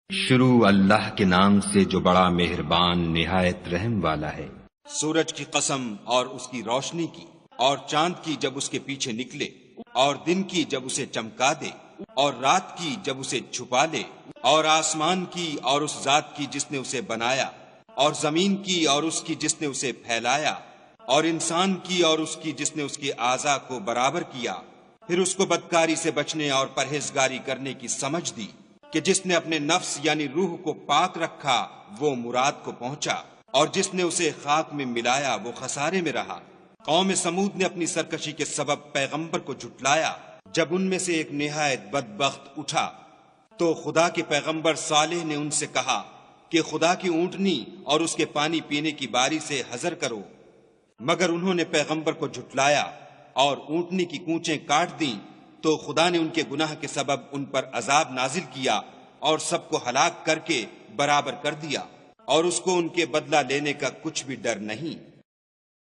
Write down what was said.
شروع اللہ کے نام سے جو بڑا مہربان نہایت رحم والا ہے۔ سورج کی قسم اور اس کی روشنی کی، اور چاند کی جب اس کے پیچھے نکلے، اور دن کی جب اسے چمکا دے، اور رات کی جب اسے چھپا لے، اور آسمان کی اور اس ذات کی جس نے اسے بنایا، اور زمین کی اور اس کی جس نے اسے پھیلایا، اور انسان کی اور اس کی جس نے اس کے اعضاء کو برابر کیا، پھر اس کو بدکاری سے بچنے اور پرہیزگاری کرنے کی سمجھ دی کہ جس نے اپنے نفس یعنی روح کو پاک رکھا وہ مراد کو پہنچا، اور جس نے اسے خاک میں ملایا وہ خسارے میں رہا۔ قوم سمود نے اپنی سرکشی کے سبب پیغمبر کو جھٹلایا۔ جب ان میں سے ایک نہایت بدبخت اٹھا تو خدا کے پیغمبر صالح نے ان سے کہا کہ خدا کی اونٹنی اور اس کے پانی پینے کی باری سے حذر کرو، مگر انہوں نے پیغمبر کو جھٹلایا اور اونٹنی کی کونچیں کاٹ دیں، تو خدا نے ان کے گناہ کے سبب ان پر عذاب نازل کیا اور سب کو ہلاک کر کے برابر کر دیا، اور اس کو ان کے بدلہ لینے کا کچھ بھی ڈر نہیں۔